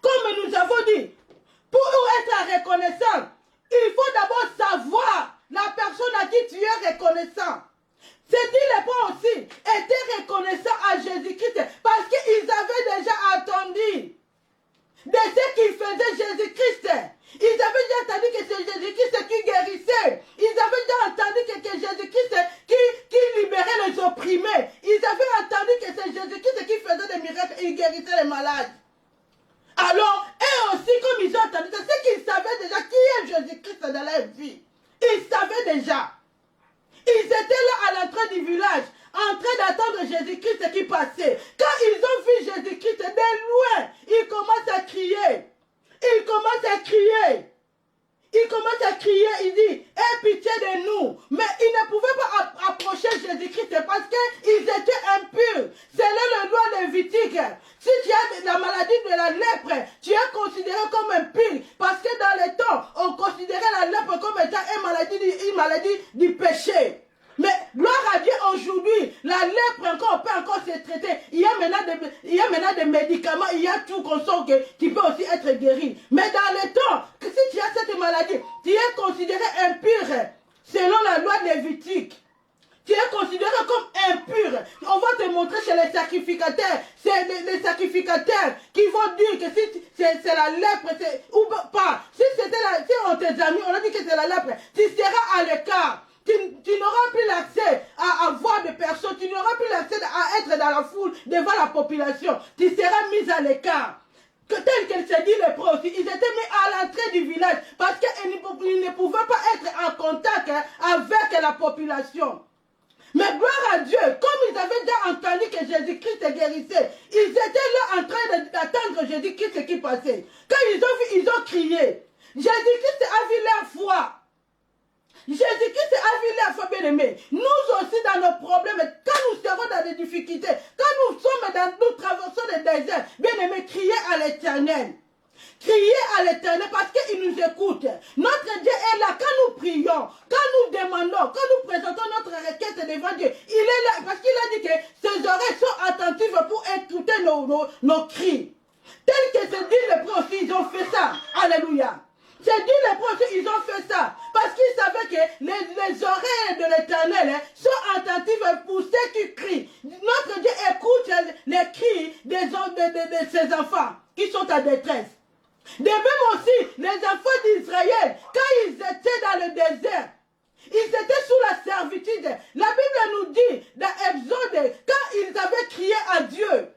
Comme nous avons dit, pour être reconnaissant, il faut d'abord savoir la personne à qui tu es reconnaissant. Ces 10 lépreux aussi étaient reconnaissants à Jésus-Christ parce qu'ils avaient déjà entendu de ce qu'il faisait Jésus-Christ. Ils avaient déjà entendu que c'est Jésus-Christ qui guérissait. Ils avaient déjà entendu que c'est Jésus-Christ qui libérait les opprimés. Ils avaient entendu que c'est Jésus-Christ qui faisait des miracles et il guérissait les malades. Alors, eux aussi, comme ils ont entendu, c'est qu'ils savaient déjà qui est Jésus-Christ dans leur vie. Ils savaient déjà. Ils étaient là à l'entrée du village, en train d'attendre Jésus-Christ qui passait. Quand ils ont vu Jésus-Christ de loin, ils commencent à crier. Ils commencent à crier. Il commence à crier, il dit, aie pitié de nous. Mais ils ne pouvaient pas approcher Jésus-Christ parce qu'ils étaient impurs. C'est là le loi lévitique. Si tu as la maladie de la lèpre, tu es considéré comme impur. Parce que dans les temps, on considérait la lèpre comme étant une maladie du péché. Mais gloire à Dieu, aujourd'hui, la lèpre encore, on peut encore se traiter. Il y a maintenant des médicaments, il y a tout qu'on sent que tu peux aussi être guéri. Mais dans les temps, si tu as cette maladie, tu es considéré impur selon la loi lévitique. Tu es considéré comme impur. On va te montrer chez les sacrificateurs. C'est les sacrificateurs qui vont dire que si c'est la lèpre, ou pas. Si on t'examine, on a dit que c'est la lèpre, tu seras à l'écart. Tu n'auras plus l'accès à voir des personnes, tu n'auras plus l'accès à être dans la foule devant la population. Tu seras mis à l'écart. Tel qu'elle s'est dit les pros aussi, ils étaient mis à l'entrée du village parce qu'ils ne pouvaient pas être en contact avec la population. Mais gloire à Dieu, comme ils avaient déjà entendu que Jésus-Christ guérissait, ils étaient là en train d'attendre Jésus-Christ qui passait. Quand ils ont vu, ils ont crié. Jésus-Christ a vu leur foi. Jésus-Christ a vu la foi, bien-aimés. Nous aussi, dans nos problèmes, quand nous serons dans des difficultés, quand nous traversons des déserts, bien-aimés, criez à l'Éternel. Criez à l'Éternel parce qu'il nous écoute. Notre Dieu est là quand nous prions, quand nous demandons, quand nous présentons notre requête devant Dieu. Il est là parce qu'il a dit que ses oreilles sont attentives pour écouter nos cris. Tel que se dit les prophètes aussi, ils ont fait ça. Alléluia. C'est dit les prophètes, ils ont fait ça. Parce qu'ils savaient que les oreilles de l'Éternel sont attentives pour ceux qui crient. Notre Dieu écoute les cris de ses enfants qui sont en détresse. De même aussi, les enfants d'Israël, quand ils étaient dans le désert, ils étaient sous la servitude. La Bible nous dit, dans Exode, quand ils avaient crié à Dieu,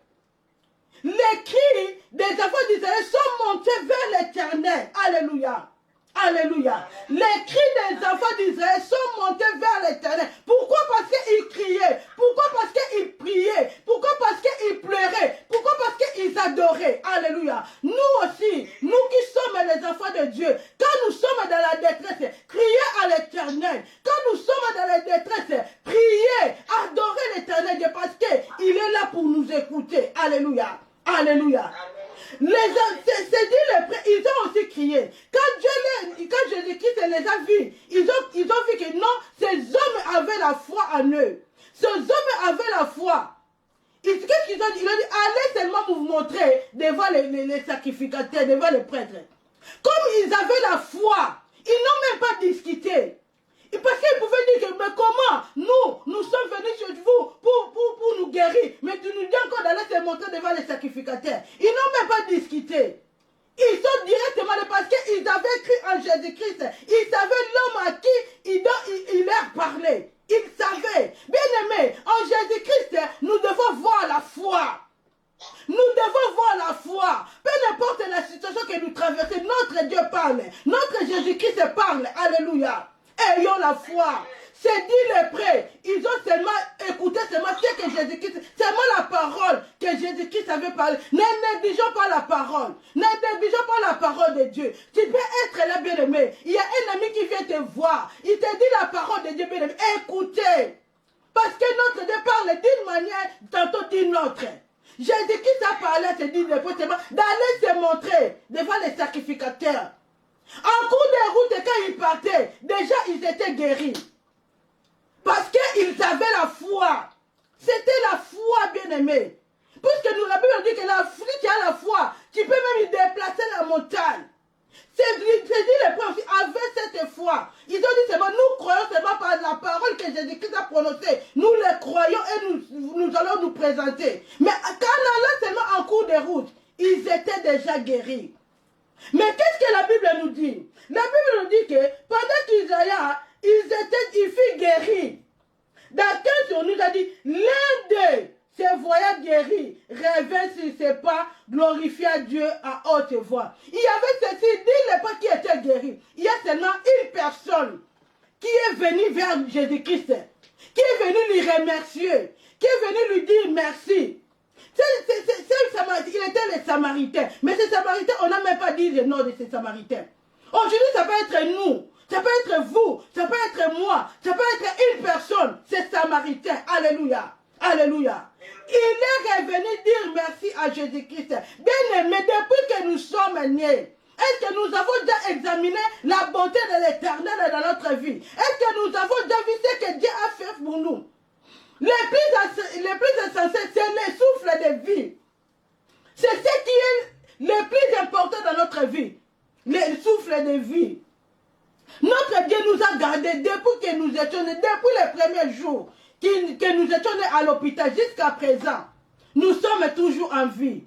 les cris des enfants d'Israël sont montés vers l'Éternel. Alléluia. Alléluia. Les cris des enfants d'Israël sont montés vers l'Éternel. Pourquoi? Parce qu'ils criaient. Pourquoi? Parce qu'ils priaient. Pourquoi? Parce qu'ils pleuraient. Pourquoi? Parce qu'ils adoraient. Alléluia. Nous aussi, nous qui sommes les enfants de Dieu, quand nous sommes dans la détresse, criez à l'Éternel. Quand nous sommes dans la détresse, priez, adorez l'Éternel parce qu'il est là pour nous écouter. Alléluia. Alléluia. C'est dit, ils ont aussi crié. Quand Jésus-Christ les a vus, ils ont vu que non, ces hommes avaient la foi en eux. Ces hommes avaient la foi. Qu'est-ce qu'ils ont dit? Ils ont dit, allez seulement vous montrer devant les sacrificateurs, devant les prêtres. Comme ils avaient la foi, ils n'ont même pas discuté. Parce qu'ils pouvaient dire que, mais comment nous sommes venus chez vous pour nous guérir. Mais tu nous dis encore d'aller se montrer devant les sacrificateurs. Ils n'ont même pas discuté. Ils sont directement, parce qu'ils avaient cru en Jésus-Christ. Ils savaient l'homme à qui il leur parlait. Ils savaient. Bien aimés, en Jésus-Christ, nous devons voir la foi. Nous devons voir la foi. Peu importe la situation que nous traversons, notre Dieu parle. Notre Jésus-Christ parle. Alléluia. Ayons la foi. C'est dit les prêts. Ils ont seulement écouté seulement ce que Jésus-Christ, seulement la parole que Jésus-Christ avait parlé. Ne négligeons pas la parole. Ne négligeons pas la parole de Dieu. Tu peux être là, bien-aimé. Il y a un ami qui vient te voir. Il te dit la parole de Dieu, bien-aimé. Écoutez. Parce que notre Dieu parle d'une manière, tantôt d'une autre. Jésus-Christ a parlé, c'est dit d'aller se montrer devant les sacrificateurs. En cours de route, quand ils partaient, déjà ils étaient guéris. Parce qu'ils avaient la foi. C'était la foi, bien-aimée. Puisque nous, la Bible dit que si tu as la foi, tu peux même foi. Ils ont dit seulement, nous croyons seulement par la parole que Jésus-Christ a prononcée. Nous les croyons et nous allons nous présenter. Mais quand on allait seulement en cours de route, ils étaient déjà guéris. Mais qu'est-ce que la Bible nous dit? La Bible nous dit que pendant qu'Isaïe, il fut guéri. Dans 15 jours, nous a dit, l'un d'eux se voyant guéri, revint sur ses pas, glorifia Dieu à haute voix. Il y avait ceci, dis-le pas qui était guéri. Il y a seulement une personne qui est venue vers Jésus-Christ, qui est venue lui remercier, qui est venue lui dire merci. Il était les Samaritains. Mais ces Samaritains, on n'a même pas dit le nom de ces Samaritains. Aujourd'hui, ça peut être nous, ça peut être vous, ça peut être moi, ça peut être une personne, ces Samaritains. Alléluia. Alléluia. Il est revenu dire merci à Jésus-Christ. Bien-aimé, depuis que nous sommes nés, est-ce que nous avons déjà examiné la bonté de l'Éternel dans notre vie? Est-ce que nous avons déjà vu ce que Dieu a fait pour nous? Le plus essentiel, c'est le souffle de vie. C'est ce qui est le plus important dans notre vie. Le souffle de vie. Notre Dieu nous a gardés depuis que nous étions nés, depuis les premiers jours que nous étions nés à l'hôpital jusqu'à présent. Nous sommes toujours en vie.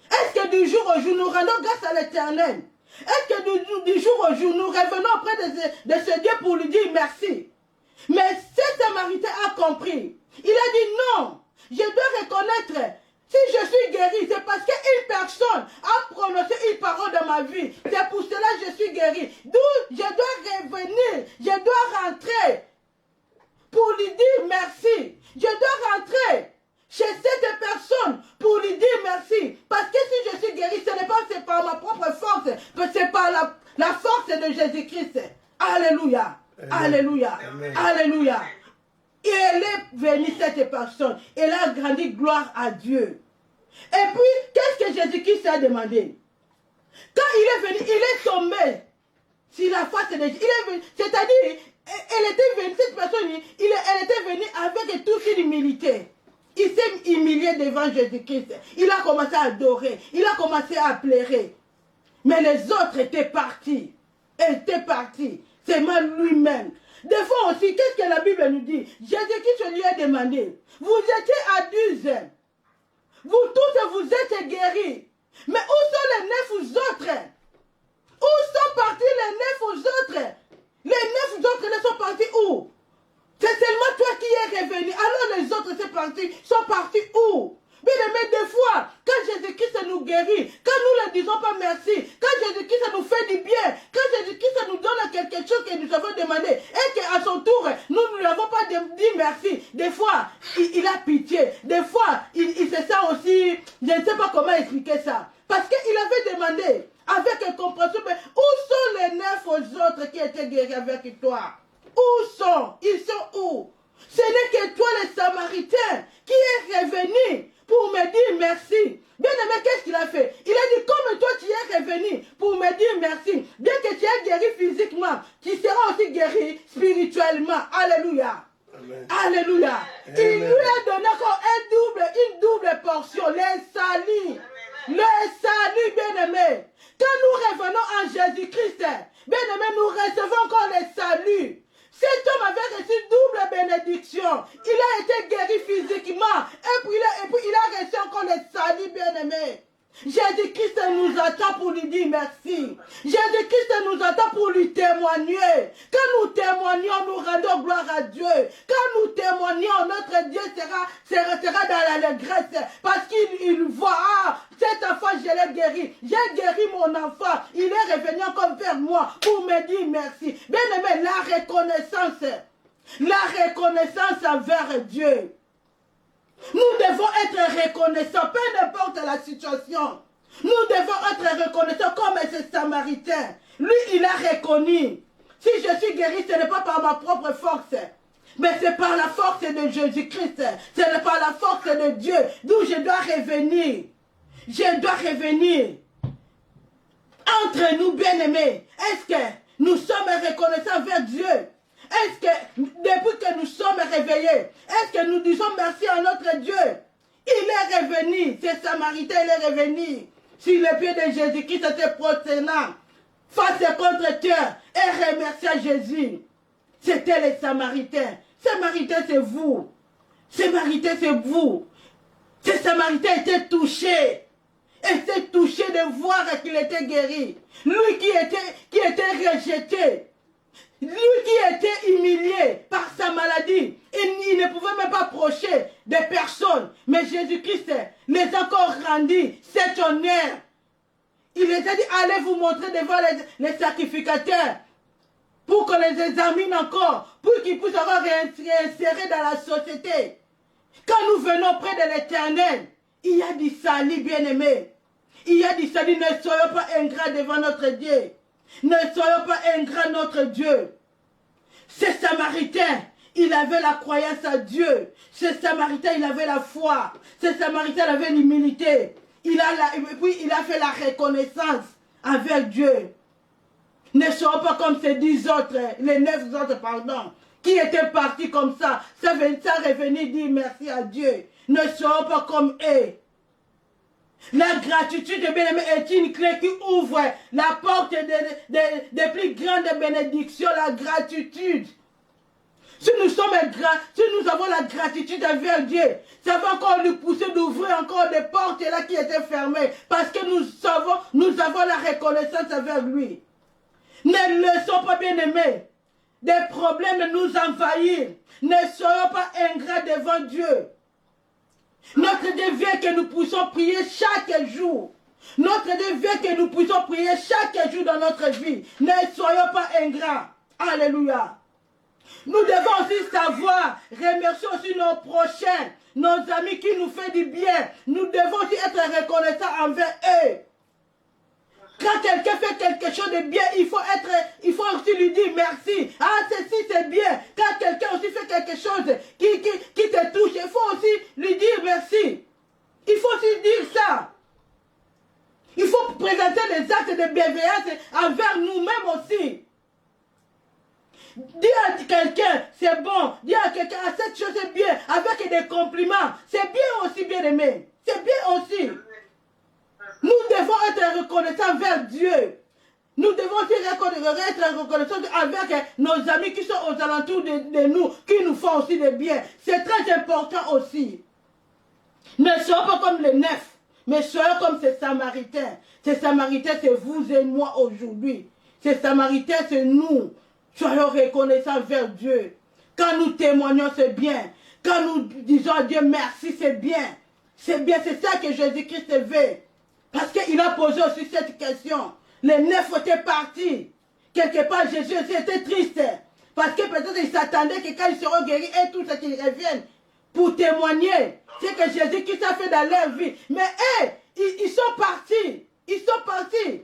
Est-ce que du jour au jour, nous rendons grâce à l'Éternel? Est-ce que du jour au jour, nous revenons auprès de ce Dieu pour lui dire merci? Mais ce Samaritain a compris. Il a dit non, je dois reconnaître, si je suis guéri, c'est parce qu'une personne a prononcé une parole dans ma vie. C'est pour cela que je suis guéri. D'où je dois revenir, je dois rentrer pour lui dire merci. Je dois rentrer chez cette personne pour lui dire merci. Parce que si je suis guéri, ce n'est pas par ma propre force, mais c'est par la force de Jésus-Christ. Alléluia. Alléluia. Amen. Alléluia. Et elle est venue, cette personne. Elle a grandi, gloire à Dieu. Et puis, qu'est-ce que Jésus-Christ a demandé? Quand il est venu, il est tombé sur la face de Jésus. C'est-à-dire, elle était venue, cette personne, elle était venue avec toute une humilité. Il s'est humilié devant Jésus-Christ. Il a commencé à adorer. Il a commencé à pleurer. Mais les autres étaient partis. Étaient partis. C'est même lui-même. Des fois aussi, qu'est-ce que la Bible nous dit? Jésus-Christ lui a demandé, vous étiez à 12 ans. Vous tous, vous êtes guéris. Mais où sont les 9 autres? Où sont partis les 9 autres? Les 9 autres ne sont partis où? C'est seulement toi qui es revenu. Alors les autres sont partis où? Bien aimé, des fois, quand Jésus-Christ nous guérit, quand nous ne disons pas merci, quand Jésus-Christ nous fait du bien, quand Jésus-Christ nous donne quelque chose que nous avons demandé, et qu'à son tour, nous ne lui avons pas dit merci, des fois, il a pitié, des fois, il se sent aussi, je ne sais pas comment expliquer ça, parce qu'il avait demandé, avec compréhension, mais où sont les 9 autres qui étaient guéris avec toi? Où sont? Ils sont où? Ce n'est que toi, les Samaritains, qui est revenu pour me dire merci. Bien aimé, qu'est-ce qu'il a fait? Il a dit, comme toi tu es revenu pour me dire merci, bien que tu es guéri physiquement, tu seras aussi guéri spirituellement. Alléluia. Amen. Alléluia. Amen. Il lui a donné encore une double portion, les salut. Le salut, bien aimé. Quand nous revenons en Jésus-Christ, bien aimé, nous recevons encore les saluts. Cet homme avait reçu double bénédiction. Il a été guéri physiquement. Et puis il a reçu encore le salut, bien-aimé. Jésus-Christ nous attend pour lui dire merci. Jésus-Christ nous attend pour lui témoigner. Quand nous témoignons, nous rendons gloire à Dieu. Quand nous témoignons, notre Dieu sera dans l'allégresse. Parce qu'il voit, cet enfant, je l'ai guéri. J'ai guéri mon enfant. Il est revenu encore vers moi pour me dire merci. Bien aimé, la reconnaissance envers Dieu. Nous devons être reconnaissants, peu importe la situation. Nous devons être reconnaissants comme ce Samaritain. Lui, il a reconnu. Si je suis guéri, ce n'est pas par ma propre force. Mais c'est par la force de Jésus-Christ. C'est par la force de Dieu. D'où je dois revenir. Je dois revenir. Entre nous, bien-aimés, est-ce que nous sommes reconnaissants vers Dieu? Est-ce que, depuis que nous sommes réveillés, est-ce que nous disons merci à notre Dieu? Il est revenu, ce Samaritain, il est revenu sur les pieds de Jésus-Christ, était prosternant, face contre terre, et remercia Jésus. C'était les Samaritains. Samaritains, c'est vous. Samaritains, c'est vous. Ces Samaritains étaient touchés. Étaient touchés de voir qu'il était guéri. Lui qui était rejeté. Lui qui était humilié par sa maladie. Il ne pouvait même pas approcher des personnes. Mais Jésus-Christ les a encore rendu cet honneur. Il les a dit, allez vous montrer devant les sacrificateurs. Pour qu'on les examine encore. Pour qu'ils puissent avoir réinséré dans la société. Quand nous venons près de l'Éternel, il y a du salut, bien-aimé. Il y a du salut, ne soyons pas ingrats devant notre Dieu. Ne soyons pas ingrats notre Dieu. Ce Samaritain, il avait la croyance à Dieu. Ce Samaritain, il avait la foi. Ce Samaritain, il avait l'humilité. Puis il a fait la reconnaissance avec Dieu. Ne soyons pas comme ces 10 autres, les 9 autres, pardon, qui étaient partis comme ça, sans revenir dire merci à Dieu. Ne soyons pas comme eux. La gratitude, bien-aimé, est une clé qui ouvre la porte des plus grandes bénédictions, la gratitude. Si nous avons la gratitude envers Dieu, ça va encore nous pousser d'ouvrir encore des portes là qui étaient fermées, parce que nous avons la reconnaissance envers lui. Ne laissons pas, bien-aimés, des problèmes nous envahir. Ne soyons pas ingrats devant Dieu. Notre Dieu veut que nous puissions prier chaque jour. Notre Dieu veut que nous puissions prier chaque jour dans notre vie. Ne soyons pas ingrats. Alléluia. Nous devons aussi savoir, remercier aussi nos prochains, nos amis qui nous font du bien. Nous devons aussi être reconnaissants envers eux. Quand quelqu'un fait quelque chose de bien, il faut aussi lui dire merci. Ah, ceci c'est bien. Quand quelqu'un aussi fait quelque chose qui te touche, il faut aussi lui dire merci. Il faut aussi dire ça. Il faut présenter les actes de bienveillance envers nous-mêmes aussi. Dire à quelqu'un, c'est bon. Dire à quelqu'un, ah, cette chose est bien. Avec des compliments. C'est bien aussi, bien aimé. C'est bien aussi. Nous devons être reconnaissants envers Dieu. Nous devons aussi être reconnaissants avec nos amis qui sont aux alentours de nous, qui nous font aussi des biens. C'est très important aussi. Ne soyons pas comme les 9, mais soyons comme ces Samaritains. Ces Samaritains, c'est vous et moi aujourd'hui. Ces Samaritains, c'est nous. Soyons reconnaissants envers Dieu. Quand nous témoignons, c'est bien. Quand nous disons à Dieu merci, c'est bien. C'est bien, c'est ça que Jésus-Christ veut. Parce qu'il a posé aussi cette question. Les 9 étaient partis. Quelque part, Jésus était triste. Parce que peut-être il s'attendait que quand ils seront guéris, et tout ce qu'ils reviennent pour témoigner. C'est que Jésus-Christ a fait dans leur vie. Mais ils sont partis. Ils sont partis.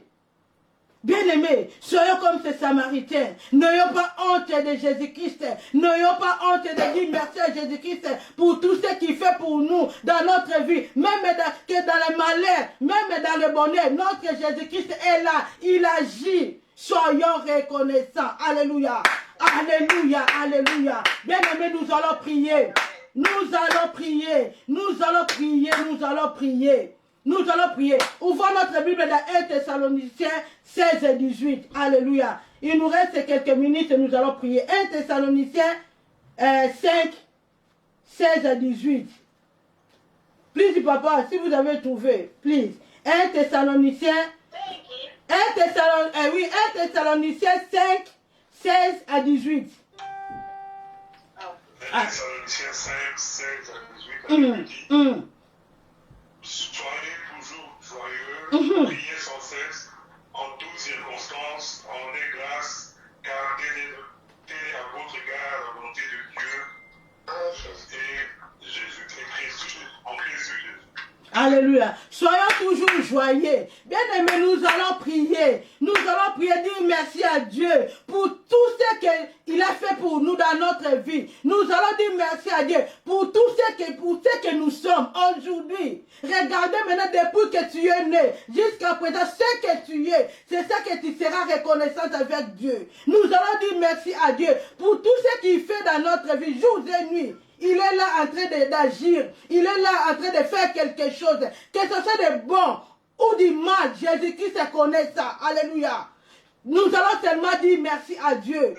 Bien-aimés, soyons comme ces Samaritains. N'ayons pas honte de Jésus-Christ. N'ayons pas honte de dire merci à Jésus-Christ pour tout ce qu'il fait pour nous dans notre vie. Même que dans le malheur, même dans le bonheur, notre Jésus-Christ est là. Il agit. Soyons reconnaissants. Alléluia. Alléluia. Alléluia. Bien-aimés, nous allons prier. Nous allons prier. Nous allons prier. Nous allons prier. Nous allons prier. Ouvrons notre Bible dans 1 Thessaloniciens 16 et 18. Alléluia. Il nous reste quelques minutes et nous allons prier. 1 Thessaloniciens 5, 16 et 18. Please, papa, si vous avez trouvé, please. 1 Thessaloniciens 1 Thessaloniciens 5, 16 à 18. 1 Thessaloniciens 5, 16 à 18. Soyez toujours joyeux, priez sans cesse, en toutes circonstances, rendez grâce, car telle est à votre égard la volonté de Dieu et Jésus-Christ, en Christ Jésus. Alléluia. Soyons toujours joyeux. Bien-aimés, nous allons prier. Nous allons prier, dire merci à Dieu pour tout ce qu'il a fait pour nous dans notre vie. Nous allons dire merci à Dieu pour tout ce que nous sommes aujourd'hui. Regardez maintenant depuis que tu es né jusqu'à présent, ce que tu es, c'est ça que tu seras reconnaissant avec Dieu. Nous allons dire merci à Dieu pour tout ce qu'il fait dans notre vie, jour et nuit. Il est là en train d'agir. Il est là en train de faire quelque chose. Que ce soit de bon ou du mal, Jésus-Christ connaît ça. Alléluia. Nous allons seulement dire merci à Dieu.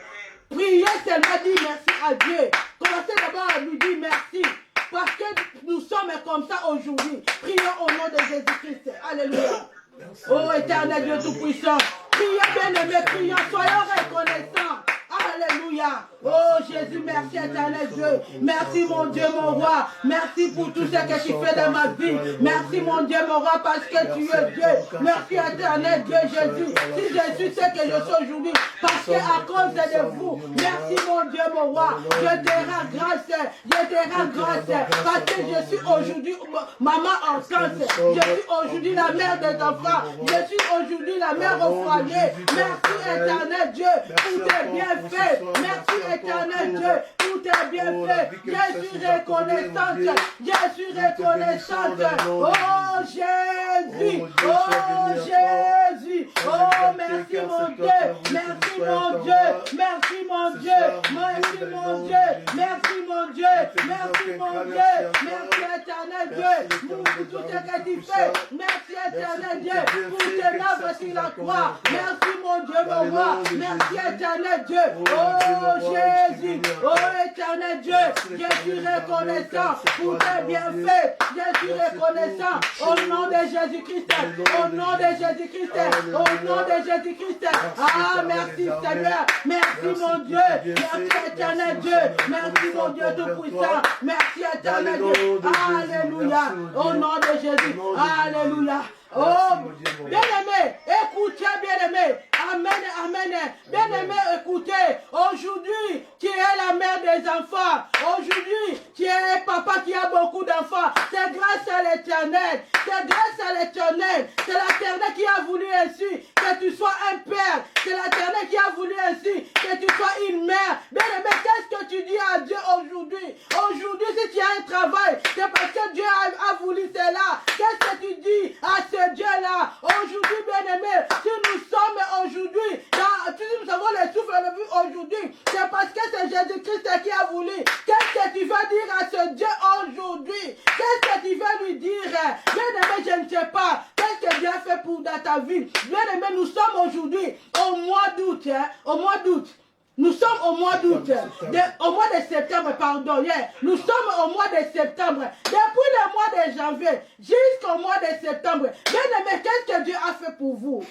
Priez seulement dire merci à Dieu. Commencez d'abord à lui dire merci. Parce que nous sommes comme ça aujourd'hui. Prions au nom de Jésus-Christ. Alléluia. Oh éternel Dieu Tout-Puissant. Prions bien aimés, prions, soyons reconnaissants. Alléluia. Oh Jésus, merci éternel Dieu. Merci mon Dieu, mon roi. Merci pour tout ce que tu fais dans ma vie. Merci mon Dieu, mon roi, parce que tu es Dieu. Merci éternel Dieu Jésus. Si je suis ce que je suis aujourd'hui, parce qu'à cause de vous, merci mon Dieu, mon roi. Je te rends grâce. Je te rends grâce. Parce que je suis aujourd'hui maman enceinte. Je suis aujourd'hui la mère des enfants. Je suis aujourd'hui la mère au foyer. Merci éternel Dieu pour tes bienfaits. Merci éternel Dieu pour tes bienfaits. Je suis reconnaissante. Je suis reconnaissante. Oh Jésus. Oh Jésus. Oh merci mon Dieu. Merci mon Dieu. Merci mon Dieu. Merci mon Dieu. Merci mon Dieu. Merci mon Dieu. Merci éternel Dieu pour tout ce que tu fais. Merci éternel Dieu pour tes œuvres sur la croix. Merci mon Dieu, mon roi. Merci éternel Dieu. Oh Jésus. Oh éternel Dieu. Je suis reconnaissant pour tes bienfaits. Je suis reconnaissant au nom de Jésus-Christ. Au nom de Jésus-Christ. Au nom de Jésus-Christ. Ah merci Seigneur. Merci mon Dieu. Merci éternel Dieu. Merci mon Dieu Tout-Puissant. Merci éternel Dieu. Alléluia. Au nom de Jésus. Alléluia. Oh, bien-aimé, écoutez, bien-aimé. Amen, amen. Bien-aimé, écoutez. Aujourd'hui, tu es la mère des enfants. Aujourd'hui, tu es papa qui a beaucoup d'enfants. C'est grâce à l'Éternel. C'est grâce à l'Éternel. C'est l'Éternel qui a voulu ainsi que tu sois un père. C'est l'Éternel qui a voulu ainsi que tu sois une mère. Bien-aimé, qu'est-ce que tu dis à Dieu aujourd'hui? Aujourd'hui, si tu as un travail, c'est parce que Dieu a voulu cela. Qu'est-ce que tu dis à ce Dieu-là? Aujourd'hui, bien-aimé, si nous sommes aujourd'hui, si nous avons le souffle de vie aujourd'hui, c'est parce que c'est Jésus-Christ qui a voulu. Qu'est-ce que tu veux dire à ce Dieu aujourd'hui? Qu'est-ce que tu veux lui dire? Bien-aimé, je ne sais pas. Qu'est-ce que Dieu a fait pour dans ta vie? Bien-aimé, nous sommes aujourd'hui au mois d'août. Au mois d'août. Nous sommes au mois d'août, au mois de septembre, pardon, nous sommes au mois de septembre. Depuis le mois de janvier jusqu'au mois de septembre, bien aimé, qu'est-ce que Dieu a fait pour vous?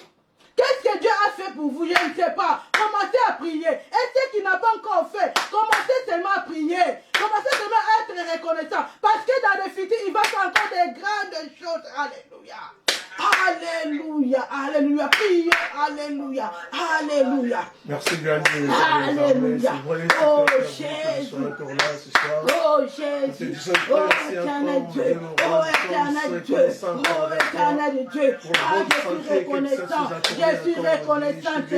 Qu'est-ce que Dieu a fait pour vous? Je ne sais pas. Commencez à prier. Et ce qui n'a pas encore fait, commencez seulement à prier. Commencez seulement à être reconnaissant. Parce que dans le futur, il va faire encore des grandes choses. Alléluia. Alléluia, alléluia, priez, alléluia, alléluia. Merci grand Dieu. Alléluia. Oh Jésus. Oh Jésus. Oh éternel Dieu. Oh éternel Dieu. Oh éternel Dieu. Ah, je suis reconnaissante. Je suis reconnaissante. Je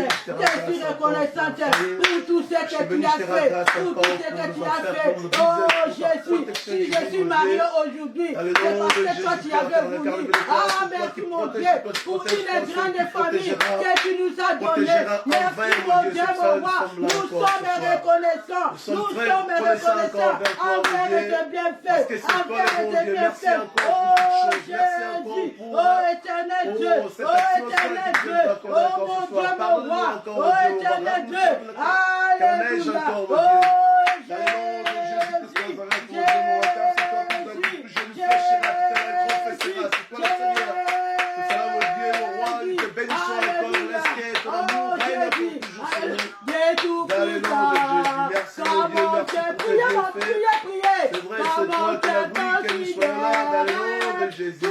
suis reconnaissante pour tout ce que tu as fait. Pour tout ce que tu as fait. Oh Jésus. Si je suis marié aujourd'hui, c'est parce que toi tu avais voulu. Ah, merci mon Dieu pour une grande famille que tu nous as donnée. Merci mon Dieu, mon roi. Nous sommes reconnaissants. Nous sommes reconnaissants envers tes bienfaits. Envers tes bienfaits. Oh Jésus. Oh éternel Dieu. Oh éternel Dieu. Oh mon Dieu, mon roi. Oh éternel Dieu. Alléluia. Oh Jésus,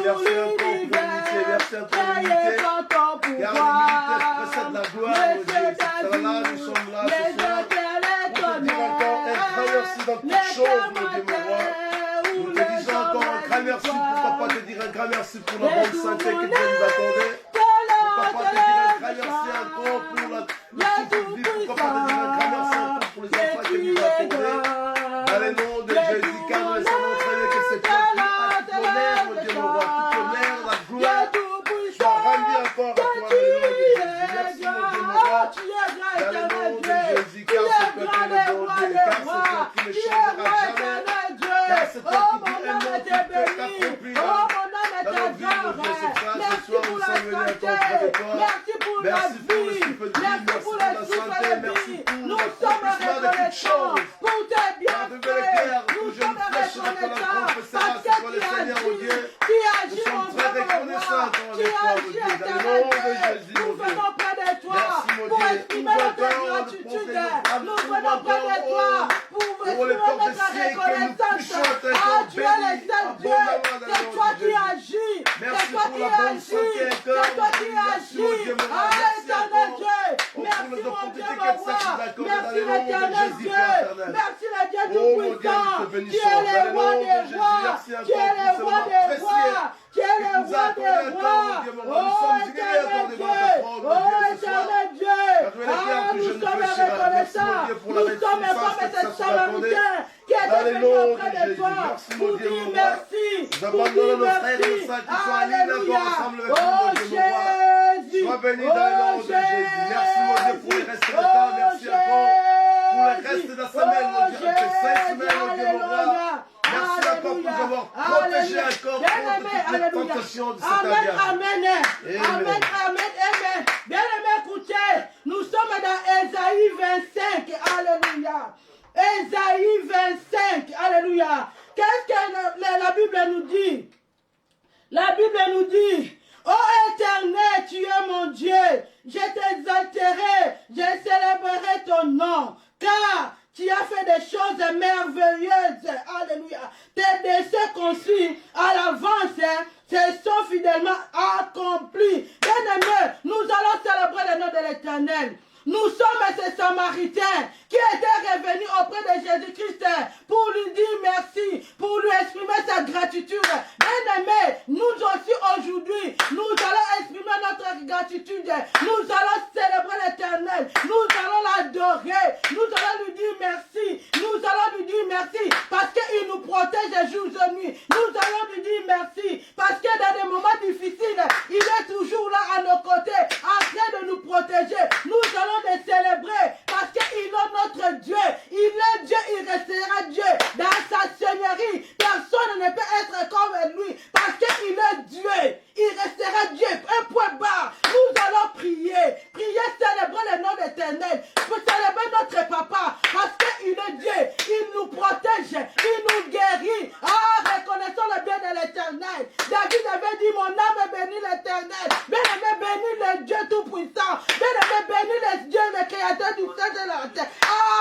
merci encore pour l'unité, merci encore pour l'unité, car l'unité précède la gloire, mon Dieu, c'est là, nous sommes là ce soir, pour te dire encore un grand merci dans toutes choses, mon Dieu, mon roi, nous te disons encore un grand merci, pourquoi pas te dire un grand merci pour la bonne santé que Dieu nous a accordée, pourquoi pas te dire un grand merci encore pour la vie, pourquoi pas te dire un grand merci encore pour les enfants que nous a accordés, dans le nom de Jésus, car nous savons très bien que c'est toi qui as tout l'honneur, mon Dieu, mon roi, tout l'honneur, la gloire, soit rendue encore à toi, dans le nom de Jésus. Merci, mon Dieu, mon roi, dans le nom de Jésus, car c'est toi qui es le bon Dieu, car c'est toi qui ne changera jamais, car c'est toi qui dis un nom qui peut t'accomplir. Dans notre vie, mon Dieu, c'est toi, ce soir, nous sommes venus Merci pour la vie. Merci pour le souffle de vie. Nous sommes reconnaissants pour tes bienfaits. Nous sommes reconnaissants parce que tu agis, mon Dieu, mon roi. Tu agis, éternel Dieu. Nous venons près de toi pour exprimer notre gratitude. Nous venons près de toi pour exprimer notre reconnaissance. Ah, tu es le seul Dieu. C'est toi qui agis. C'est toi qui agis. C'est toi qui agis. Ah, éternel Dieu. Merci, mon Dieu, mon roi. Merci, l'éternel Dieu. Merci, le Dieu tout-puissant. Tu es le roi des rois. Tu es le roi des rois. Tu es le roi des rois. Oh, éternel Dieu. Oh, éternel Dieu. Ah, nous sommes reconnaissants. Nous sommes comme cette Samaritain qui était venu auprès de toi pour dire merci. Pour dire merci. Alléluia. Oh, Jésus. Sois béni dans le nom de Jésus. Merci, mon Dieu, pour le reste de temps. Merci encore pour le reste de la semaine, mon Dieu. Cette semaine, mon Dieu, mon roi. Merci encore pour nous avoir protégé encore contre toute tentation de cette Amen, amen, amen, amen, amen. Bien-aimés, écoutez, nous sommes dans Ésaïe 25, alléluia. Ésaïe 25, alléluia. Qu'est-ce que la Bible nous dit? La Bible nous dit, ô Éternel, tu es mon Dieu, je t'exalterai, je célébrerai ton nom, car tu as fait des choses merveilleuses. Alléluia. Tes décès conçus à l'avance se sont fidèlement accomplis. Bien-aimés, nous allons célébrer le nom de l'Éternel. Nous sommes ces Samaritains qui étaient revenus auprès de Jésus-Christ pour lui dire merci, pour lui exprimer sa gratitude. Bien-aimés, nous aussi aujourd'hui, nous allons exprimer notre gratitude. Nous allons célébrer l'Éternel. Nous allons l'adorer. Nous allons lui dire merci. Nous allons lui dire merci parce qu'il nous protège jour et nuit. Nous allons lui dire merci parce que dans des moments difficiles, il est toujours là à nos côtés, en train de nous protéger. Nous allons le célébrer parce qu'il est notre Dieu. Il est Dieu, il restera Dieu. Dans sa seigneurie, personne ne peut être comme lui parce qu'il est Dieu. Il restera Dieu. Un point barre. Nous allons prier. Prier, célébrer le nom d'Éternel. Pour célébrer notre papa parce qu'il est Dieu. Il nous protège. Il nous guérit. Ah, reconnaissons le bien de l'Éternel. David avait dit, mon âme bénit l'Éternel. Bien-aimé, bénis le Dieu tout-puissant. Bien-aimé, bénis le Dieu, le créateur du ciel et de la terre.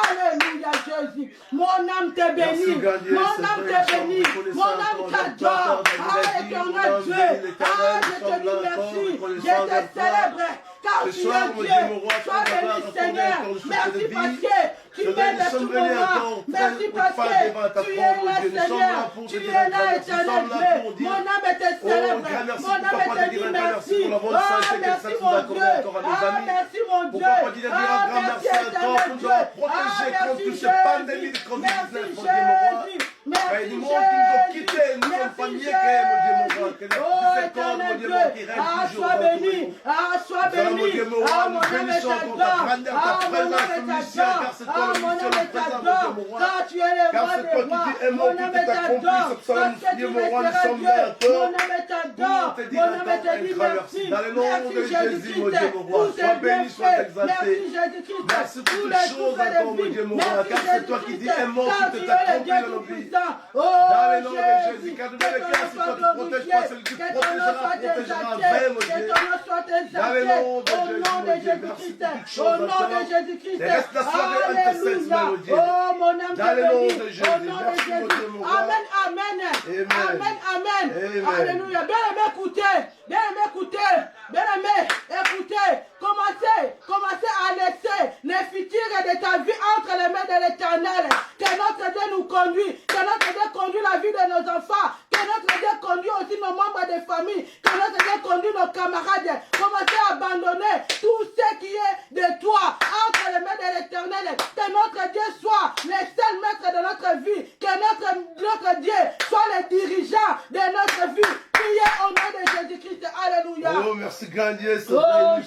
Alléluia, Jésus. Mon âme te bénit. Mon âme te bénit. Mon âme t'adore. Ah, éternel Dieu. Ah, je te dis merci. Je te célèbre. Car tu es Dieu. Sois béni, Seigneur. Merci parce que tu es le souverain. Merci parce que tu es là, Seigneur. Tu es là, éternel Dieu. Mon âme te célèbre. Mon âme te dit merci. Ah, merci, mon Dieu. Ah, merci, mon Dieu. Ah, merci, éternel Dieu. Ah, merci, Jésus. Merci, Jésus. Merci, Jésus. Merci, Jésus. Oh, éternel Dieu. Ah, sois béni. Ah, sois béni. Ah, mon âme t'adore. Ah, mon âme t'adore. Ah, mon âme t'adore. Car tu es le roi des rois. Mon âme t'adore. Parce que tu resteras Dieu. Mon âme t'adore. Mon âme te dit merci. Merci Jésus-Christ pour tes bienfaits. Merci Jésus-Christ. Merci pour toutes choses encore, mon Dieu, mon roi. Car c'est toi qui dis un mot qui te t'accomplit dans nos vies. Dans le nom de Jésus, car de le cœur, si toi tu protèges pas, celui qui protégera, protégera vrai, mon Dieu. Dans le nom de Jésus, au nom de Jésus-Christ, reste la soirée intercession, mon Dieu. Oh, mon âme dans le nom de te Jésus, bénit, au nom de merci, mon Dieu, mon Jésus. roi. Amen, amen, amen, amen, alléluia. Bien aimé, écoutez, bien aimé, écoutez, commencez à laisser les futurs de ta vie entre les mains de l'Éternel. Que notre Dieu nous conduit, que notre Dieu conduit la vie de nos enfants, que notre Dieu conduit aussi nos membres de famille, que notre Dieu conduit nos camarades. Commencez à abandonner tout ce qui est de toi entre les mains de l'Éternel. Que notre Dieu soit le seul maître de notre vie, que notre Dieu soit le dirigeant de notre vie. Priez au nom de Jésus-Christ. Alléluia. Alléluia. Oh, merci, grand Dieu. Oh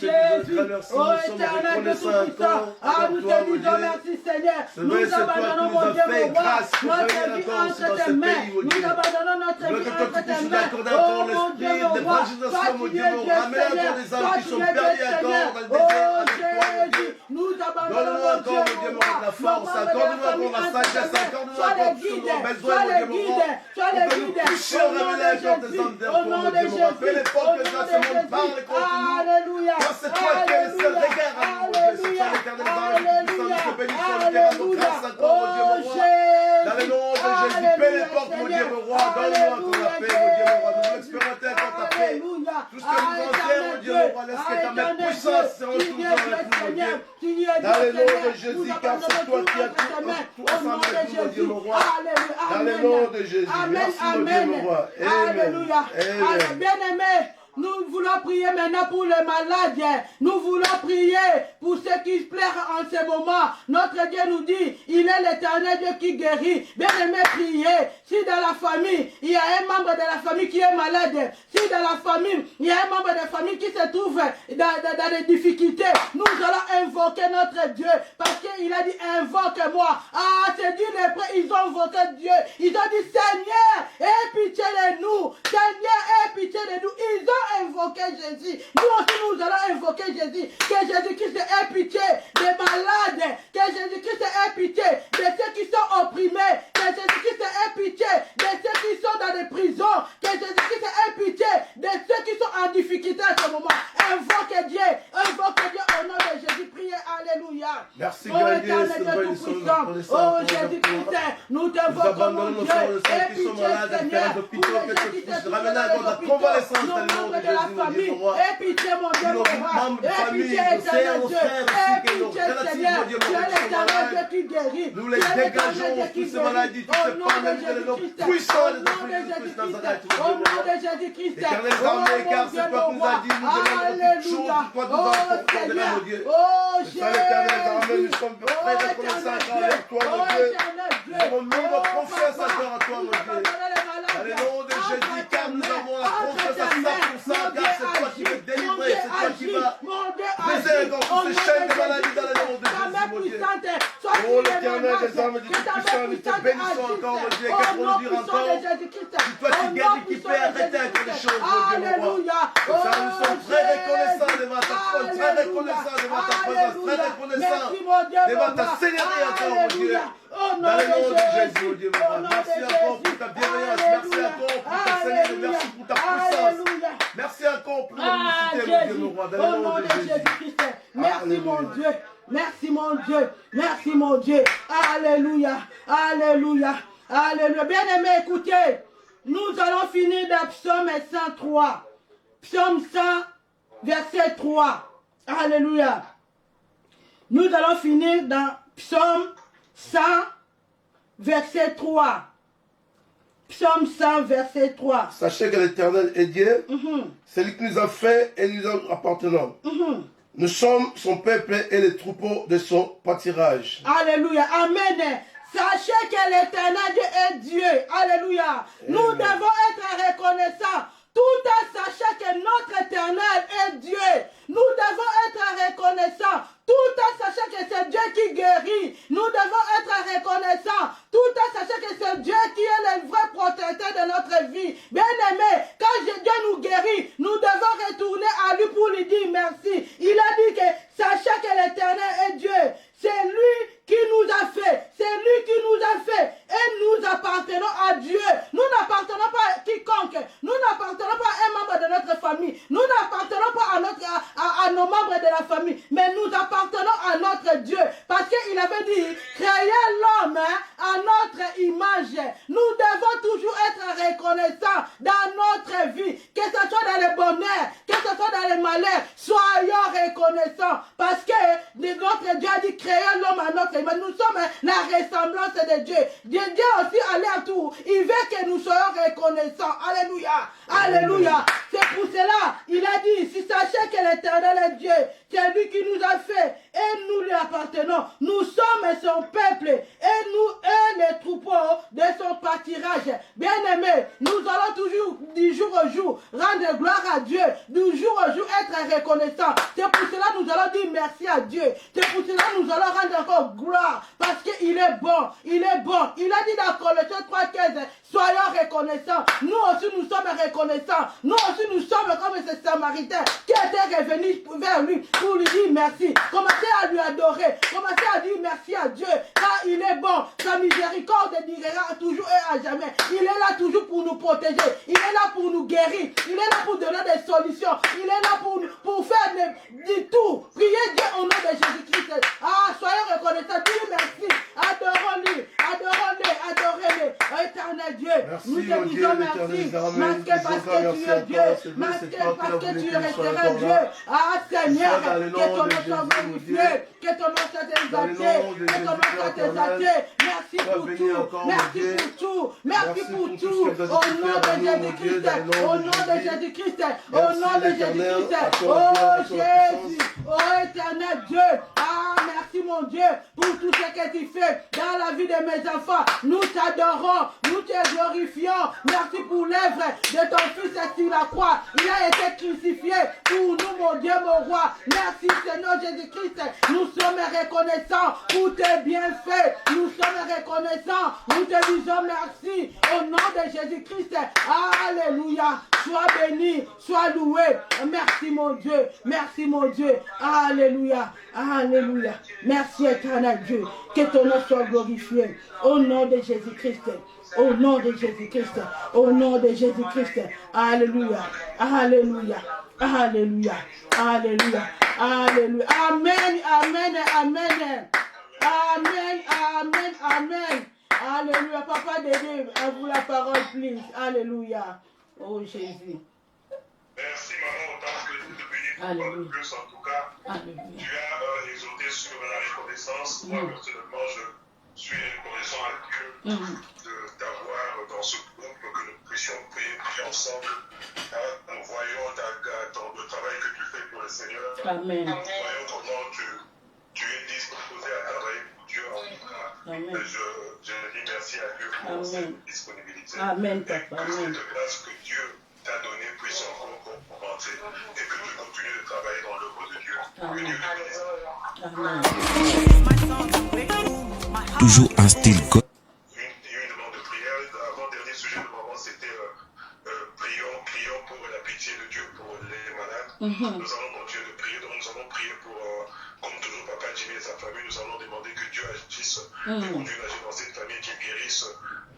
Jésus, Merci, oh nous sommes éternel de reconnaissants Tout-Puissant, ah nous toi, te mon disons Dieu. merci Seigneur, C'est vrai, nous c'est toi abandonnons qui mon nous as Dieu fait mon roi, grâce pour notre venir vie encore entre dans ce tes mains, pays, mon nous Dieu. abandonnons notre Veux vie que toi entre tu tes puisses nous mains, accorder oh encore mon Dieu l'esprit mon roi, d'évangélisation, toi mon tu Dieu, es nous Dieu ramène Seigneur, encore des âmes toi qui tu sont es Dieu perdues Seigneur, encore dans le oh désert avec toi, mon Jésus, Dieu. nous abandonnons Donne-nous mon encore, Dieu mon Dieu, mon mon roi, la force, accorde-nous encore la sagesse, accorde-nous sois encore les tout ce que nous guides, avons besoin, sois mon les Dieu, mon guides, roi. sois Pour les que nous guides, puissions au nom ramener de encore des hommes Jésus, vers au toi, nom mon de Dieu, mon roi. Peu Jésus, importe au que nom dans de ce monde parle Jésus, contre nous. alléluia, Car c'est toi qui es le seul regard à nous, mon Dieu. C'est toi l'éternel dans le puissant, nous te bénissons, nous te rendons grâce encore, mon Dieu, mon roi. Dans le nom de Jésus, peu importe, mon Dieu, mon roi, donne-nous encore la paix, mon Dieu, mon roi. Nous voulons expérimenter encore ta paix. Tout ce que nous allons faire, mon Dieu, mon roi, laisse que ta main puissante se retrouve avec nous, mon Dieu. Dans le nom de Jésus, car c'est toi qui as tout ensemble avec nous, mon Dieu, mon roi. Dans le nom de Jésus, merci, mon Dieu, mon roi. Alléluia. Amen. Bien-aimés, nous voulons prier maintenant pour les malades. Nous voulons prier pour ceux qui pleurent en ce moment. Notre Dieu nous dit, il est l'éternel Dieu qui guérit. Bien-aimés, priez. Si dans la famille, il y a un membre de la famille qui est malade, si dans la famille, il y a un membre de la famille qui se trouve dans des difficultés, nous allons invoquer notre Dieu. Parce qu'il a dit, invoque-moi. Ah, c'est Dieu les prêts, ils ont invoqué Dieu. Ils ont dit, Seigneur, aie pitié de nous. Seigneur, aie pitié de nous. Ils ont invoqué Jésus. Nous aussi, nous allons invoquer Jésus. Que Jésus-Christ ait pitié des malades. Que Jésus-Christ ait pitié de ceux qui sont opprimés. Que Jésus-Christ ait pitié de ceux qui sont dans des prisons. Que Jésus-Christ ait pitié de ceux qui sont en difficulté à ce moment. Invoque Dieu. Invoque Dieu au nom de Jésus. Priez. Alléluia. Merci, Oh, éternel Dieu tout-puissant. Oh, Jésus-Christ, nous t'invoquons, mon Dieu. Aie pitié, Seigneur, pour les gens qui se trouvent dans les hôpitaux, nos membres de la famille. Aie pitié, mon Dieu, mon roi. Aie pitié, éternel Dieu. Aie pitié, Seigneur. Tu es l'éternel Dieu qui guérit. Nous les dégageons, toutes ces maladies, toutes ces pandémies, de nom puissant de Jésus-Christ Nazareth. Au nom de Jésus-Christ. Éternel armée, car c'est toi qui nous as dit, nous demandons toutes choses, toi nous avons compris, mon Dieu. Oh, Jésus. L'éternel armée, nous sommes très reconnaissants encore avec toi, mon Dieu. Nous avons mis notre confiance encore à toi, mon Dieu. Dans le nom de Jésus, car nous avons la confiance à 100%, car c'est toi qui veux délivrer, c'est toi qui vas briser encore toutes ces chaînes de maladie dans le nom de Jésus, mon Dieu. Oh, l'éternel des armes du Tout-Puissant, nous te bénissons encore, mon Dieu, qu'à produire encore. C'est toi qui guéris, qui fait arrêter encore les choses, mon Dieu, mon roi. Ça, nous sommes très reconnaissants devant ta présence, très reconnaissants devant ta présence, très reconnaissants devant ta seigneurie encore, mon Dieu. Dans le nom de Jésus, mon Dieu, mon roi. Merci encore pour ta bienveillance, merci encore pour ta seigneurie, merci pour ta puissance. Merci encore pour l'unicité, mon Dieu, mon roi, dans le nom de Jésus. Merci, mon Dieu. Merci, mon Dieu. Merci, mon Dieu. Alléluia. Alléluia. Alléluia. Bien-aimés, écoutez. Nous allons finir dans Psaume 103. Psaume 100, verset 3. Alléluia. Nous allons finir dans Psaume 100, verset 3. Psaume 100, verset 3. Sachez que l'Éternel est Dieu, c'est lui qui nous a fait et nous en appartenons. Nous sommes son peuple et les troupeaux de son pâturage. Alléluia. Amen. Sachez que l'Éternel est Dieu. Alléluia. Nous devons être reconnaissants. Tout en sachant que notre Éternel est Dieu. Nous devons être reconnaissants. Tout en sachant que c'est Dieu qui guérit. Nous devons être reconnaissants. Tout en sachant que c'est Dieu qui est le vrai protecteur de notre vie. Bien-aimés, quand Dieu nous guérit, nous devons retourner à lui pour lui dire merci. Il a dit que sachant que l'Éternel est Dieu, c'est lui qui nous a fait. C'est lui qui nous a fait. Et nous appartenons à Dieu. Nous n'appartenons pas à quiconque. Nous n'appartenons pas à un membre de notre famille. Nous n'appartenons pas à nos membres de la famille. Mais nous appartenons à notre Dieu. Parce qu'il avait dit, créez l'homme à notre image. Nous devons toujours être reconnaissants dans notre vie. Que ce soit dans le bonheur, que ce soit dans le malheur. Soyons reconnaissants. Parce que notre Dieu a dit, créez l'homme à notre image. Nous sommes la ressemblance de Dieu. Dieu aussi aléatoire. Il veut que nous soyons reconnaissants. Alléluia. Alléluia. C'est pour cela, il a dit, si sachez que l'Éternel est Dieu, c'est lui qui nous a fait et nous lui appartenons. Nous sommes son peuple et nous les troupeaux de son pâturage. Bien-aimés, nous allons toujours du jour au jour rendre gloire à Dieu. Du jour reconnaissants. C'est pour cela que nous allons dire merci à Dieu. C'est pour cela que nous allons rendre encore gloire. Parce qu'il est bon. Il est bon. Il a dit dans Colossiens 3,15, soyons reconnaissants. Nous aussi, nous sommes reconnaissants. Nous aussi, nous sommes comme ces Samaritains qui étaient revenus vers lui pour lui dire merci. Commencez à lui adorer. Commencez à dire merci à Dieu. Car il est bon. Sa miséricorde durera toujours et à jamais. Il est là toujours pour nous protéger. Il est là pour nous guérir. Il est là pour donner des solutions. Il est là pour faire du tout. Priez Dieu au nom de Jésus-Christ. Ah, soyez reconnaissants. Dis merci. Adorons-lui. Adorons-le. Adorez-le. Éternel Dieu. Merci, Nous te disons merci. Parce que tu es Dieu. Parce que tu resteras Dieu. Ah, Seigneur. Que ton nom soit glorifié. Que ton nom soit exalté. Que ton nom soit exalté. Merci pour tout. Merci pour tout. Merci pour tout. Au nom de Jésus-Christ. Au nom de Jésus-Christ. Au nom de Jésus-Christ. Oh Jésus. Oh éternel Dieu. Ah, merci mon Dieu pour tout ce que tu fais dans la vie de mes enfants. Nous t'adorons. Nous te glorifions. Merci pour l'œuvre de ton Fils sur la croix. Il a été crucifié pour nous, mon Dieu, mon roi. Merci Seigneur Jésus-Christ. Nous sommes reconnaissants pour tes bienfaits. Nous sommes reconnaissants. Nous te disons merci au nom de Jésus-Christ. Alléluia. Sois béni, sois loué. Merci mon Dieu. Merci mon Dieu. Alléluia. Alléluia. Merci éternel Dieu. Que ton nom soit glorifié. Au nom de Jésus-Christ. Au nom de Jésus-Christ. Au nom de Jésus-Christ. Alléluia. Alléluia. Alléluia. Alléluia. Alléluia. Amen. Amen. Amen. Amen. Amen. Amen. Alléluia. Papa Dédé, à vous la parole, please. Alléluia. Oh Jésus. Merci maman, autant que de bénir pour le plus en tout cas. Alléluia. Tu as exhorté sur la reconnaissance. Moi personnellement, je suis reconnaissant à Dieu de t'avoir dans ce groupe, que nous puissions prier ensemble. Nous voyons le travail que tu fais pour le Seigneur. Amen. Nous voyons comment tu es disposé à travailler pour Dieu en tout cas. Amen. Je dis merci à Dieu pour cette disponibilité. Amen, papa. Amen. Que cette grâce que Dieu t'a donnée puisse encore augmenter et que tu continues de travailler dans l'œuvre de Dieu. Que Dieu te bénisse. Toujours un style God. Une demande de prière. Avant-dernier sujet de moment, c'était prions pour la pitié de Dieu pour les malades. Nous allons continuer de prier. Donc nous allons prier pour, comme toujours, Papa Jimmy et sa famille. Nous allons demander que Dieu agisse et continue d'agir dans cette famille, qu'il guérisse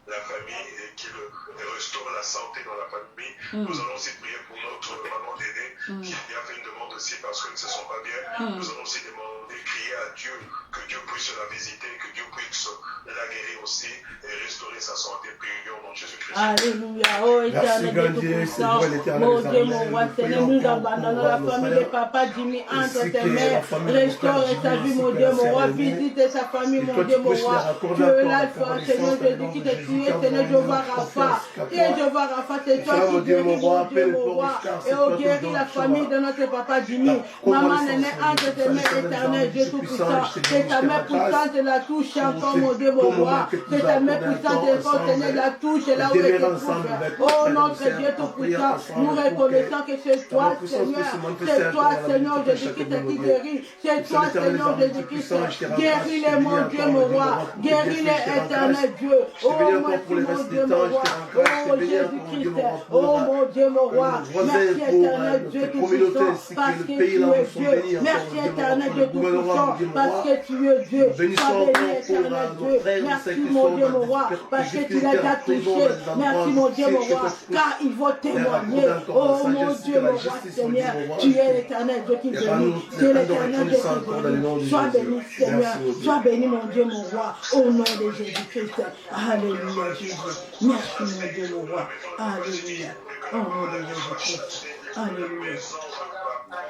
la famille et qu'il restaure la santé dans la famille. Nous allons aussi prier pour notre maman Dédé qui a fait une demande aussi parce qu'elles ne se sont pas bien. Nous allons aussi demander, crier à Dieu, que Dieu puisse la visiter, que Dieu puisse la guérir aussi et restaurer sa santé. Prions au nom de Jésus-Christ. Alléluia. Oh éternel Dieu tout-puissant, mon Dieu, mon roi, Seigneur, nous abandonnons la famille de Papa Jimmy entre tes mains. Restaure sa vie, mon Dieu, mon roi. Visite sa famille, mon Dieu, mon roi. Tu es là, Seigneur Jésus, qui te tue, Seigneur Jéhovah Rapha. Et Jéhovah Rapha, c'est toi qui guéris, mon Dieu, mon roi. Et oh, guéris la famille de notre Papa Jimmy. Maman Néné, entre tes mains, éternel Dieu tout-puissant. C'est ta main puissante, la touche encore, mon Dieu, mon roi. C'est ta main puissante, et Seigneur, la touche là où elle se trouve. Oh, notre Dieu tout-puissant, nous reconnaissons que c'est toi, Seigneur. C'est toi, Seigneur Jésus-Christ, qui guérit. C'est toi, Seigneur Jésus-Christ. Guéris-les, mon Dieu, mon roi. Guéris-les, éternel Dieu. Oh, mon Dieu, mon roi. Oh, Jésus-Christ. Oh, mon Dieu, mon roi. Merci, éternel Dieu tout-puissant, parce que tu es Dieu. Merci, éternel Dieu tout-puissant, parce que tu es Dieu. Sois béni, éternel Dieu. Merci, mon Dieu, mon roi, parce que tu l'as déjà touché. Merci, mon Dieu, mon roi, car il va témoigner. Oh, mon Dieu, mon roi, Seigneur, tu es l'éternel Dieu qui bénit. Tu es l'éternel Dieu qui bénit. Sois béni, Seigneur. Sois béni, mon Dieu, mon roi, au nom de Jésus-Christ. Alléluia, Jésus. Merci, mon Dieu, mon roi. Alléluia. Au nom de Jésus-Christ. Alléluia.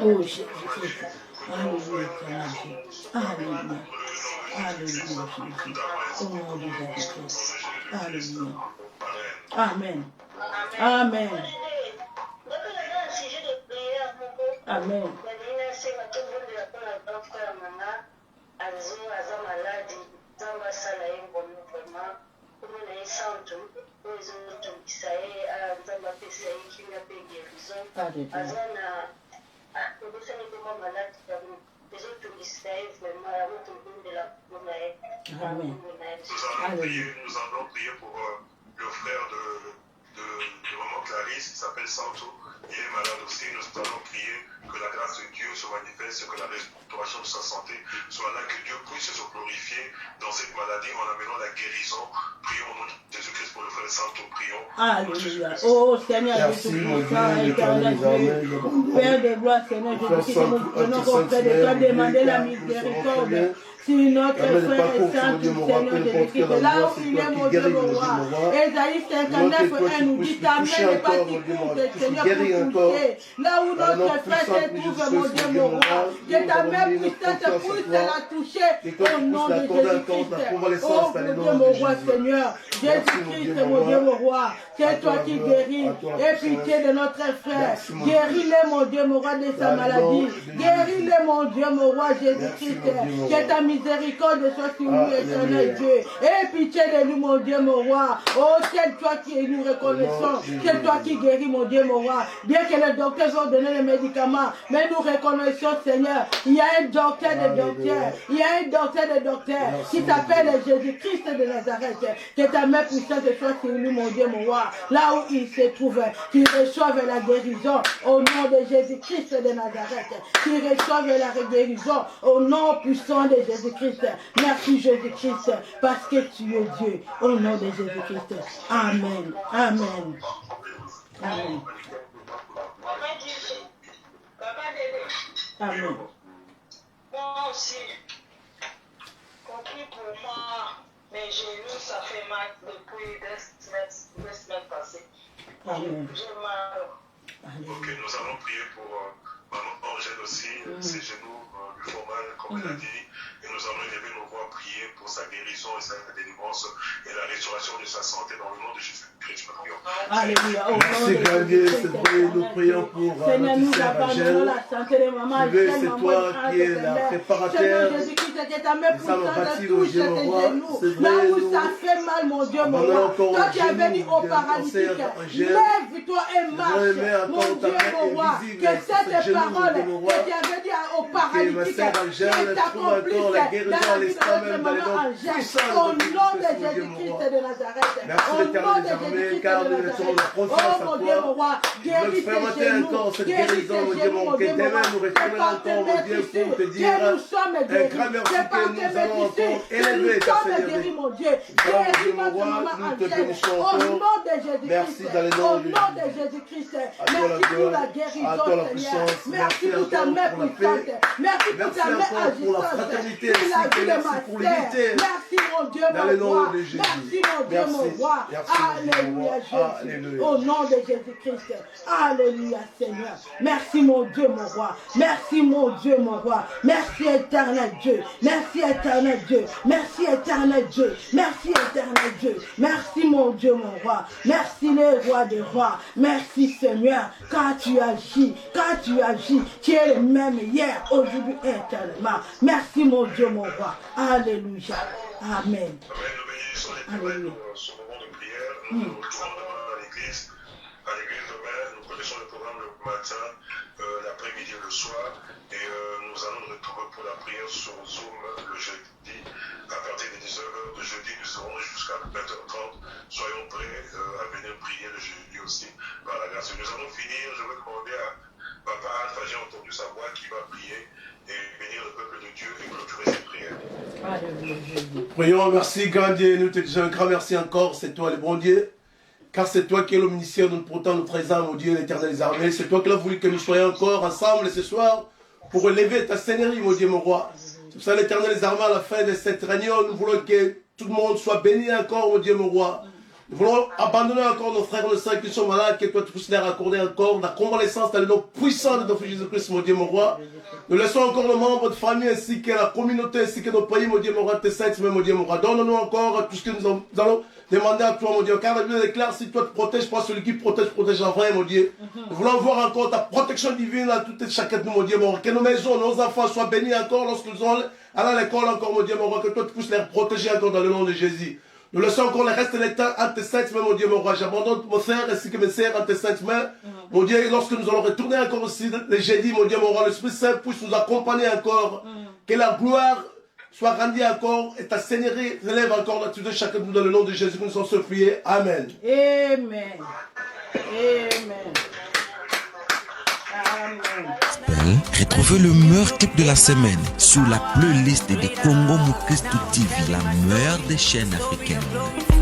Oh, Jésus-Christ. Alléluia, éternel Dieu. Alléluia. Alléluia, Jésus. Au nom de Jésus-Christ. Alléluia. Amen. Amen. Amen. Amen. Nous allons prier pour le frère de maman Clarisse, qui s'appelle Santo. Il est malade aussi. Nous allons prier que la grâce de Dieu se manifeste, que la restauration de sa santé soit là, que Dieu puisse se glorifier dans cette maladie en amenant la guérison. Prions au nom de Jésus-Christ pour le frère Santo. Prions. Alléluia. Oh Seigneur, merci, mon Dieu, éternel Dieu, Père de gloire, Seigneur Jésus-Christ, nous prenons auprès de toi demander la miséricorde. Si notre frère est saint, Seigneur Jésus-Christ, là où il est, mon Dieu, mon roi. Esaïe 59, 1 nous dit, ta main n'est pas si courte, Seigneur, pour toucher. Là où notre frère se trouve, mon Dieu, mon roi, que ta main puissante puisse la toucher au nom de Jésus-Christ. Oh, mon Dieu, mon roi, Seigneur, Jésus-Christ, mon Dieu, mon roi, c'est toi qui guéris. Aie pitié de notre frère. Guéris-le, mon Dieu, mon roi, de sa maladie. Guéris-le, mon Dieu, mon roi, Jésus-Christ. Que ta miséricorde soit sur nous, éternel Dieu. Aie pitié de nous, mon Dieu, mon roi. Oh, c'est toi qui nous reconnaissons. C'est toi qui guéris, mon Dieu, mon roi. Bien que le docteur va donner les médicaments, mais nous reconnaissons, Seigneur, il y a un docteur de docteurs. Il y a un docteur de docteurs qui s'appelle Jésus-Christ de Nazareth. Que ta main puissante soit sur nous, mon Dieu, mon roi. Là où il se trouve, qu'il reçoive la guérison au nom de Jésus-Christ de Nazareth. Qu'il reçoive la guérison au nom puissant de Jésus-Christ. Merci Jésus-Christ, parce que tu es Dieu. Au nom de Jésus-Christ. Amen. Amen. Amen. Amen. Moi aussi, compris pour moi, mes genoux, ça fait mal depuis 2 semaines passées. Amen. J'ai mal. Ok, nous allons prier pour maman Angèle aussi. Ses genoux lui font mal, comme elle a dit. Et nous allons élever nos voix, prier pour sa guérison et sa délivrance et la restauration de sa santé dans le nom de Jésus-Christ. Alléluia. Merci, Grandier, c'est vrai, nous prions pour Seigneur, nous notre sœur abandonnons Angèle. la santé de maman Dieu, Angèle, c'est maman toi Angèle, qui es la Seigneur. réparateur. Seigneur Jésus-Christ, que ta main puissante touche tes genoux. Là où ça fait mal, mon Dieu, mon roi. Toi qui avais dit au paralytique, lève-toi et marche, mon Dieu, mon roi. Que cette parole que tu avais dit au paralytique, que t'accomplisse dans la vie de notre maman Angèle. Au nom de Jésus-Christ de Nazareth. Au nom de Jésus-Christ de Nazareth. Oh mon Dieu, mon roi, guéris tes genoux, guéris tes genoux, mon Dieu, mon roi. C'est par tes médecines que nous sommes guéris. C'est par tes médecines que nous sommes guéris, mon Dieu. Guéris notre maman Angèle. Au nom de Jésus-Christ. Au nom de Jésus-Christ. Merci pour la guérison, Seigneur. Merci pour ta main puissante. Merci pour ta main agissante. Sur la vie de ma sœur. Merci, mon Dieu, mon roi. Merci, mon Dieu, mon roi. Alléluia, Jésus. Au nom de Jésus-Christ. Alléluia, Seigneur. Merci, mon Dieu, mon roi. Merci, mon Dieu, mon roi. Merci, éternel Dieu. Merci, éternel Dieu. Merci, éternel Dieu. Merci, éternel Dieu. Merci, mon Dieu, mon roi. Merci, le roi des rois. Merci, Seigneur. Quand tu agis, tu es le même hier, aujourd'hui et éternellement. Merci, mon Dieu, mon roi. Alléluia. Amen. Alléluia. Ce moment de prière, nous nous retrouvons demain à l'église. À l'église demain, nous connaissons le programme le matin, l'après-midi et le soir. Et nous allons nous retrouver pour la prière sur Zoom le jeudi. À partir de 10h de jeudi, nous serons jusqu'à 20h30. Soyons prêts à venir prier le jeudi aussi par la grâce. Nous allons finir. Je vais demander à Papa Alpha, j'ai entendu sa voix qui va prier et bénir le peuple de Dieu et clôturer ses prières. Prions, merci Grandier, nous te disons un grand merci encore, c'est toi le bon Dieu, car c'est toi qui es l'omniscient, nous portons notre présent, mon Dieu, l'éternel des armées, c'est toi qui as voulu que nous soyons encore ensemble ce soir pour élever ta seigneurie, mon Dieu, mon roi. C'est pour ça l'éternel des armées, à la fin de cette réunion, nous voulons que tout le monde soit béni encore, mon Dieu, mon roi. Nous voulons abandonner encore nos frères et nos sœurs qui sont malades, que toi tu puisses leur accorder encore la convalescence dans le nom puissant de ton Fils Jésus-Christ, mon Dieu, mon roi. Nous laissons encore nos membres de famille ainsi que la communauté, ainsi que nos pays, mon Dieu, mon roi, tes saints, mon Dieu, mon roi. Donne-nous encore tout ce que nous allons demander à toi, mon Dieu. Car la Bible déclare, si toi te protèges pas, celui qui protège en vrai, mon Dieu. Nous voulons voir encore ta protection divine à tout et chacun de nous, mon Dieu, mon roi. Que nos maisons, nos enfants soient bénis encore lorsqu'ils ont allé à l'école encore, mon Dieu, mon roi. Que toi tu puisses les protéger encore dans le nom de Jésus. Nous laissons encore le reste de temps entre tes saintes mains, mon Dieu, mon roi. J'abandonne mon frère ainsi que mes sœurs entre tes saintes mains. Mon Dieu, lorsque nous allons retourner encore aussi le jeudi, mon Dieu, mon roi, l'Esprit Saint puisse nous accompagner encore. Que la gloire soit rendue encore et ta Seigneurie relève encore là-dessus de chacun de nous dans le nom de Jésus que nous sommes suppliés. Amen. Amen. Amen. Amen. Retrouvez le meilleur clip de la semaine sur la playlist de Congo Mukristo TV, la meilleure des chaînes africaines.